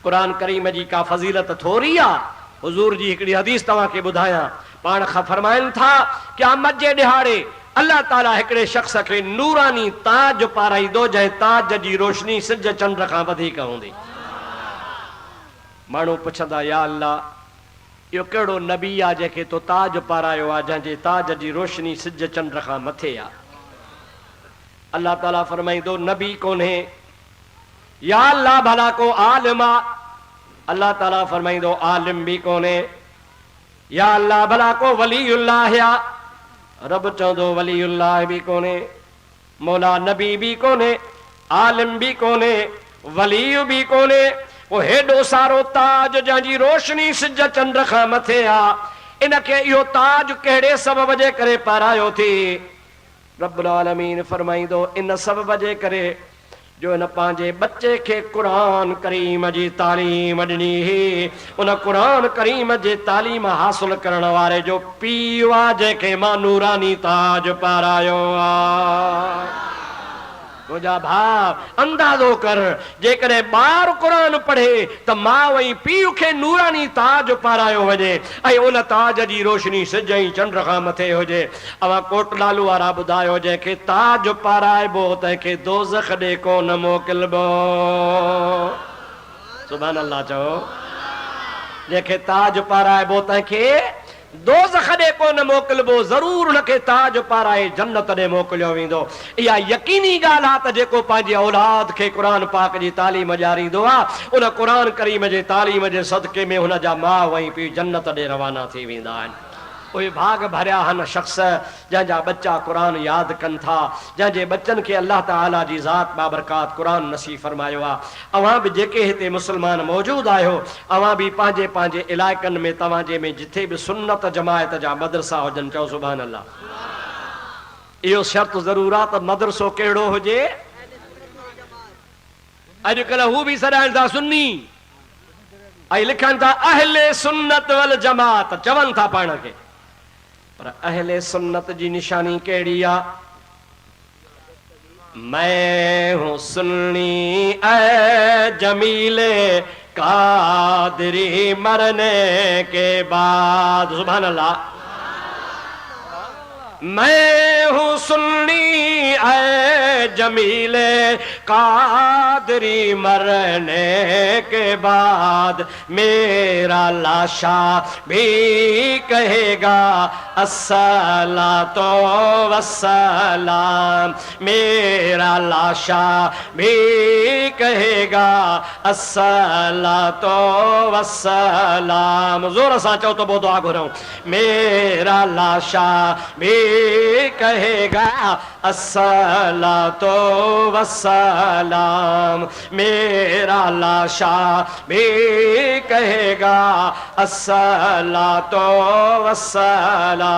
क़ुरान करीम जी का फ़ज़ीलत थोरी आहे। हुज़ूर जी हिकिड़ी हदीस तव्हांखे ॿुधायां। पाण खां फरमाइनि था क़यामत जे ॾिहाड़े अल्लाह ताला हिकिड़े शख़्स खे नूरानी ताज पाराईंदो जंहिं ताज जी रोशनी सिज चंड खां वधीक हूंदी। माण्हू पुछंदा या अल्लाह इहो कहिड़ो नबी आहे जंहिंखे तो ताज पारायो आहे जंहिंजे ताज जी रोशनी सिज चंड खां मथे आहे। अल्लाह ताला फरमाईंदो नबी कोन्हे। या अल्लाह भला को आलिम आहे। अल्लाह ताला फरमाईंदो आलिम भी कोन्हे। या अल्लाह भला को वलीउल्लाह आहे। रब चवंदो वलीउल्लाह भी कोन्हे। मौला नबी भी कोन्हे, आलिम भी कोन्हे, वली भी कोन्हे। वो हेॾो सारो ताज जंहिंजी रोशनी सिज चंड खां मथे आहे, इनखे इहो ताज कहिड़े सबब जे करे पारायो थी? रब्बुल आलमीन फरमाईंदो इन सबब जे करे जो हिन पंहिंजे बच्चे खे क़ुरान करीम जी तालीम ॾिनी हुई। उन क़ुरान करीम जे तालीम हासिल करण वारे जो पीउ आहे जंहिंखे मां नूरानी ताज पारायो आहे। मुंहिंजा भाउ अंदाज़ो कर, जेकॾहिं ॿार क़ुरान पढ़े त मां वई पीउ खे नूरानी ताज पारायो वञे ऐं उन ताज जी रोशनी सिज ऐं चंड खां मथे हुजे। अवां कोटलालू वारा ॿुधायो जंहिंखे ताज पाराइबो तंहिंखे दोज़ख ॾे कोन मोकिलिबो। सुभान अल्लाह चओ। जंहिंखे ताज पाराइबो तंहिंखे दोज़ख ॾे कोन मोकिलिबो, ज़रूर उनखे ताज पाराए जन्नत ॾे मोकिलियो वेंदो। इहा यकीनी ॻाल्हि आहे त जेको पंहिंजे औलाद खे क़ुरान पाक जी तालीम ॾियारींदो आहे उन क़ुरान करीम जे तालीम जे सदके में हुन जा माउ ऐं पीउ जन्नत ॾे रवाना थी वेंदा आहिनि। उहे भाग भरिया आहिनि शख़्स जंहिंजा बच्चा क़ुरान यादि कनि था, जंहिंजे बच्चनि खे अल्लाह ताला जी ज़ात बाबरकात क़ुरान नसीब फरमायो आहे। अवां बि जेके हिते मुस्लमान मौजूदु आहियो, अवां बि पंहिंजे पंहिंजे इलाइक़नि में तव्हांजे में जिथे बि सुन्नत जमायत जा मदरसा हुजनि चओ सुभान अल्लाह। इहो शर्त ज़रूर आहे त मदरसो कहिड़ो हुजे। अॼुकल्ह हू बि सॾाइनि था सुन्नी ऐं लिखनि था अहले सुन्नत वल जमात, चवनि था पाण खे, पर अहले सुन्नत जी निशानी कहिड़ी आहे? मैं हूं सुन्नी ऐ जमीले कादरी मरने के बाद। सुभान अल्लाह। मैं हूँ सुन्नी ऐ जमीले कादरी मरने के बाद मेरा लाशा भी कहेगा अस्सलातो वस्सलाम। मेरा लाशा भी कहेगा अस्सलातो वस्सलाम। जोर सा चो तो बहुत दुआ घुरूं। मेरा लाशा भी कहेगा अस्सलातो वस्सलाम। मेरा लाशा भी कहेगा अस्सलातो वस्सलाम।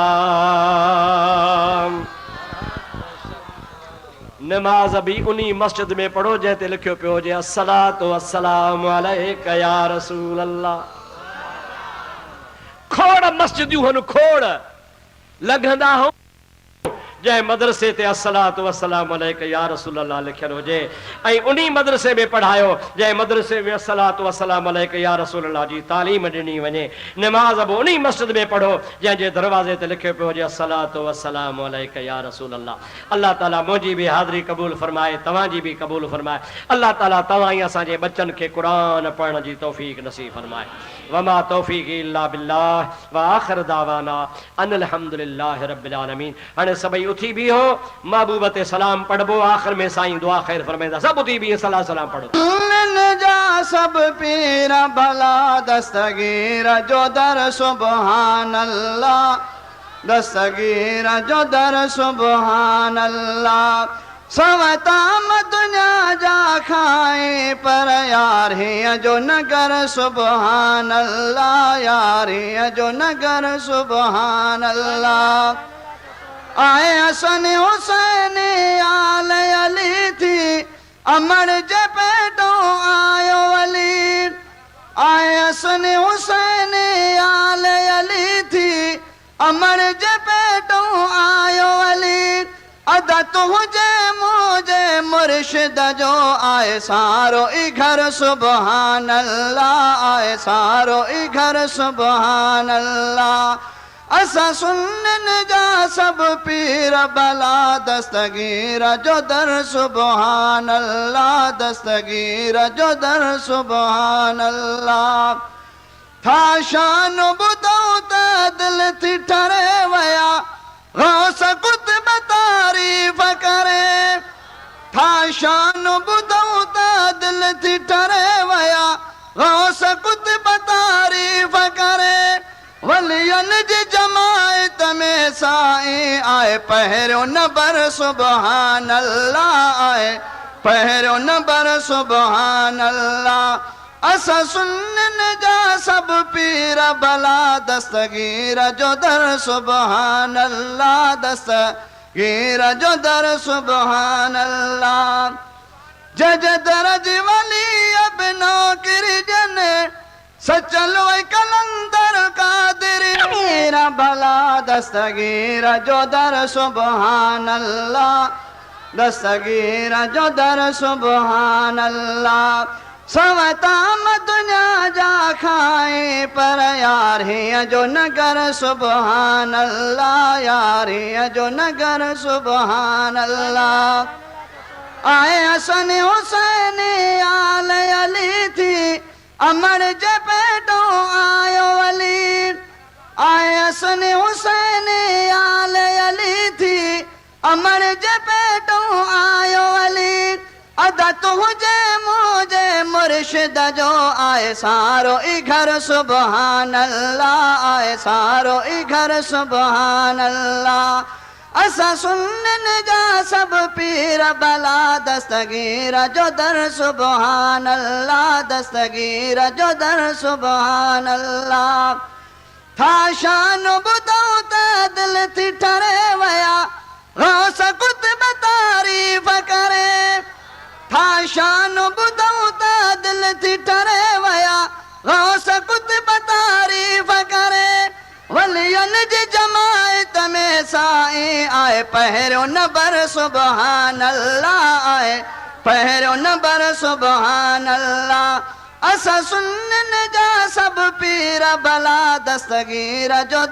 नमाज भी उन्हीं मस्जिद में पढ़ो जैसे लिखियो पियो हुजे अस्सलातो वस्सलामु अलैका या रसूल अल्लाह। खोड़ मस्जिदियूं हन खोड़ लगंदा हो जै मदरसे ते अस्सलातु वस्सलाम अलैका या रसूल अल्लाह लिखियल हुजे ऐं उन्ही मदरसे में पढ़ायो जै मदरसे में अस्सलातु वस्सलाम अलैका या रसूल अल्लाह जी तालीम ॾिनी वञे। नमाज बि उन्ही मस्जिद में पढ़ो जंहिंजे दरवाज़े ते लिखियो पियो हुजे अस्सलातु वस्सलाम अलैका या रसूल अल्लाह। अल्लाह ताला मुंहिंजी बि हाज़िरी क़बूल फरमाए, तव्हांजी बि क़बूल फरमाए। अल्लाह ताला तव्हां ई असांजे बच्चनि खे क़ुरान पढ़ण जी तौफ़ीक़ नसीब फरमाए। वमा तौफ़ीक़ी इल्ला बिल्लाह व आख़िर दावाना अनिल हम्दुलिल्लाहि रब्बिल आलमीन। हाणे सभई उथी भी हो, महबूब ते सलाम पढ़बो, आखिर में साईं दुआ खैर फरमाइंदा। सब उथी भी सलाम सलाम पढ़ो।
जा सब पीर भला दस्तगीर जो दर सुबहान अल्लाह, दस्तगीर जो दर सुबहान अल्लाह। सवताम दुनिया जा खाए पर यार है जो नगर सुबहान अल्लाह, यार है जो नगर सुबहान अल्लाह। आए हसन हुसैन आल अली थी अमर जे पेटो आयो अली। आए हसन हुसैन आल अली थी अमर जे पेटो आयो अली। अदा तुझे मुझे मुर्शिद जो आए सारो ई घर सुबहान अल्लाह, आए सारो ई घर सुबहान अल्लाह। असा सुनन जा सब पीर भला दस्तगीर जो दर सुबहान अल्लाह, दस्तगीर जो दर सुबहान अल्लाह। था शान बुधो त दिल थी ठरे वया गौस कुतुब तारीफ करे। था शान बुधो त दिल थी ठरे वया गौस कुतुब तारीफ करे। वलियन जी जमायत में साईं आए पहिरियों नंबर सुबहान अल्लाह, आए पहिरियों नंबर सुबहान अल्लाह। असा सुनन जा सब पीर भला दस्तगीर जो दर सुबहान अल्लाह, दस्तगीर जो दर सुबहान अल्लाह। जज दरज वली अब नौकरी जने सचलो कलंदर कादिर मेरा भला दस्तगीर जो दर सुबहान अल्लाह, दस्तगीर जो दर सुबहान अल्लाह। सवताम दुनिया जा खाए पर यार है जो नगर सुबहान अल्लाह, यार है जो नगर सुबहान अल्लाह। आए हसन हुसैन आल अली थी अमर जे पेटो आयो अली। आए हसन हुसैन आल अली थी अमर जे पेटो आयो अली। अदा तुझे मुझे मुर्शिद जो आए सारो ई घर सुबहान अल्लाह, आए सारो ई घर सुबहान अल्लाह। असा सुनन जा सब पीर भला दस्तगीर जो दर सुबहान अल्लाह, दस्तगीर जो दर सुबहान अल्लाह। था शान बुधो त दिल थी ठरे वया गौस कुतुब तारीफ करे। था शान बुधो त दिल थी ठरे वया गौस कुतुब तारीफ करे। वलियन जी जमायत में साईं आए पहिरियों नंबर सुबहान अल्लाह, आए पहिरियों नंबर सुबहान अल्लाह। असा सुनन जा सब पीर भला दस्तगीर जो